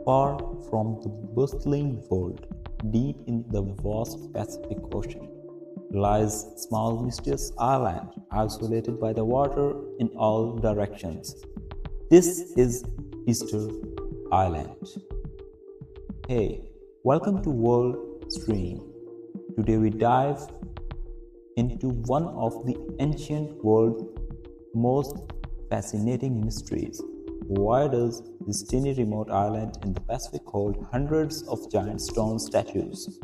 Far from the bustling world, deep in the vast Pacific Ocean, lies a small mysterious island isolated by the water in all directions. This is Easter Island. Hey, welcome to World Stream. Today we dive into one of the ancient world's most fascinating mysteries. Why does this tiny remote island in the Pacific hold hundreds of giant stone statues?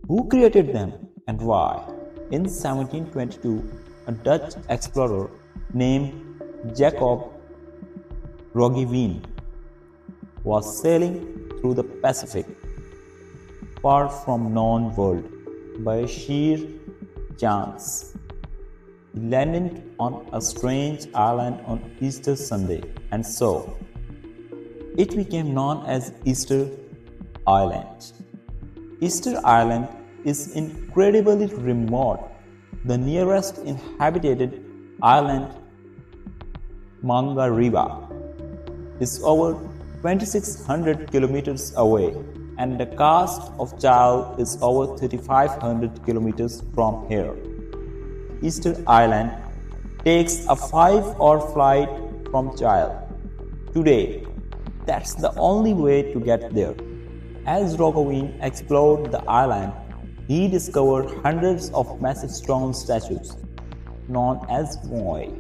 Who created them and why? In 1722, a Dutch explorer named Jacob Roggeveen was sailing through the Pacific, far from known world, by sheer chance. He landed on a strange island on Easter Sunday, and so it became known as Easter Island. Easter Island is incredibly remote. The nearest inhabited island, Mangariba, is over 2,600 kilometers away, and the coast of Chile is over 3,500 kilometers from here. Easter Island takes a 5-hour flight from Chile. Today, that's the only way to get there. As Roggeveen explored the island, he discovered hundreds of massive stone statues, known as Moai.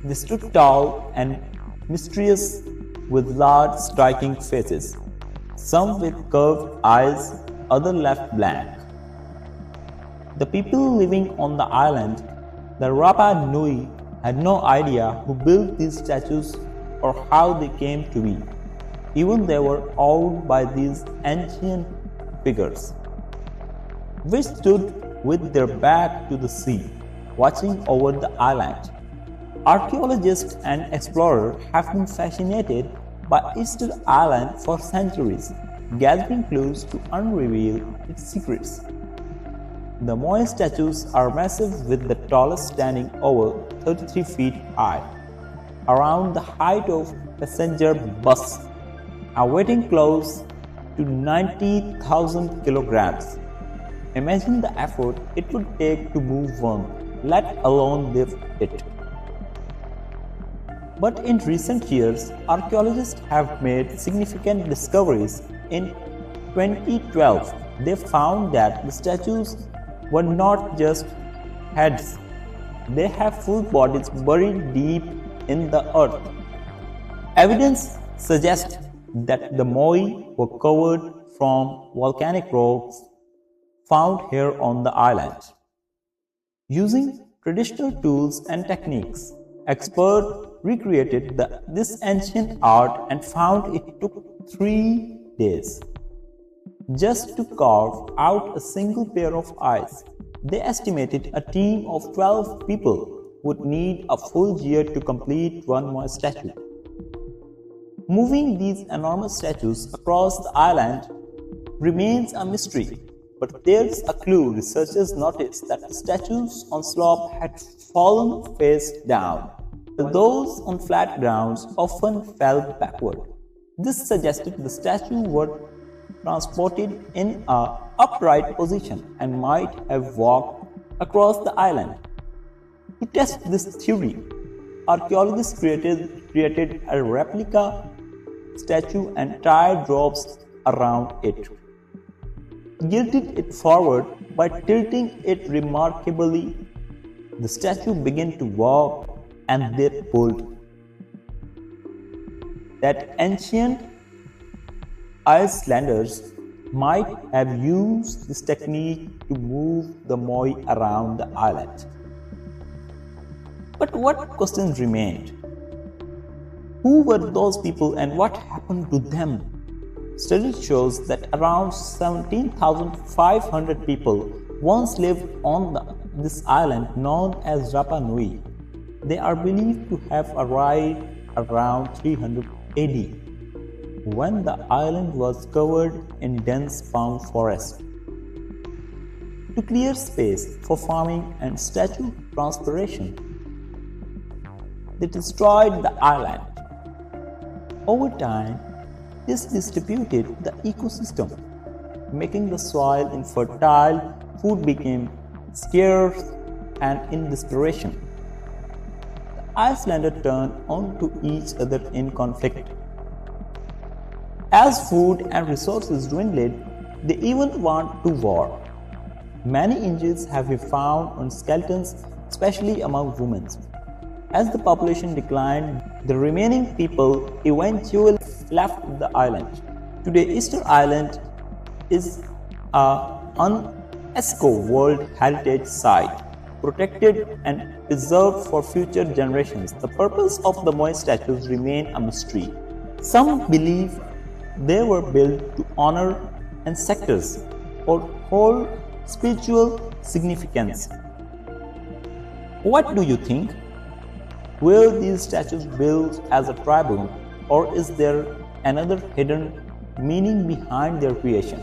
They stood tall and mysterious with large striking faces, some with curved eyes, others left blank. The people living on the island, the Rapa Nui, had no idea who built these statues or how they came to be. Even they were awed by these ancient figures, which stood with their back to the sea, watching over the island. Archaeologists and explorers have been fascinated by Easter Island for centuries, gathering clues to unravel its secrets. The Moai statues are massive, with the tallest standing over 33 feet high, around the height of a passenger bus, and weighing close to 90,000 kilograms. Imagine the effort it would take to move one, let alone lift it. But in recent years, archaeologists have made significant discoveries. In 2012, they found that the statues were not just heads, they have full bodies buried deep in the earth. Evidence suggests that the Moai were covered from volcanic rocks found here on the island. Using traditional tools and techniques, experts recreated this ancient art and found it took 3 days just to carve out a single pair of eyes. They estimated a team of 12 people would need a full year to complete one more statue. Moving these enormous statues across the island remains a mystery, but there's a clue. Researchers noticed that the statues on slope had fallen face down, while those on flat grounds often fell backward. This suggested the statues were transported in an upright position and might have walked across the island. To test this theory, archaeologists created a replica statue and tied ropes around it, tilted it forward. By tilting it remarkably, the statue began to walk, and they pulled. That ancient Icelanders might have used this technique to move the Moai around the island. But what questions remained? Who were those people and what happened to them? Study shows that around 17,500 people once lived on this island known as Rapa Nui. They are believed to have arrived around 300 AD, when the island was covered in dense palm forest. To clear space for farming and statue transportation, they destroyed the island. Over time, this distributed the ecosystem, making the soil infertile, food became scarce, and in desperation, the Icelanders turned on to each other in conflict. As food and resources dwindled, they even went to war. Many injuries have been found on skeletons, especially among women. As the population declined, the remaining people eventually left the island. Today, Easter Island is a UNESCO World Heritage Site, protected and preserved for future generations. The purpose of the Moai statues remain a mystery. Some believe they were built to honor ancestors or hold spiritual significance. What do you think? Were these statues built as a tribute, or is there another hidden meaning behind their creation?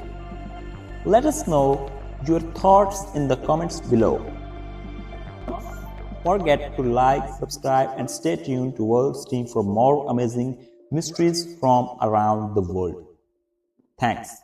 Let us know your thoughts in the comments below. Don't forget to like, subscribe, and stay tuned to World's Team for more amazing mysteries from around the world. Thanks.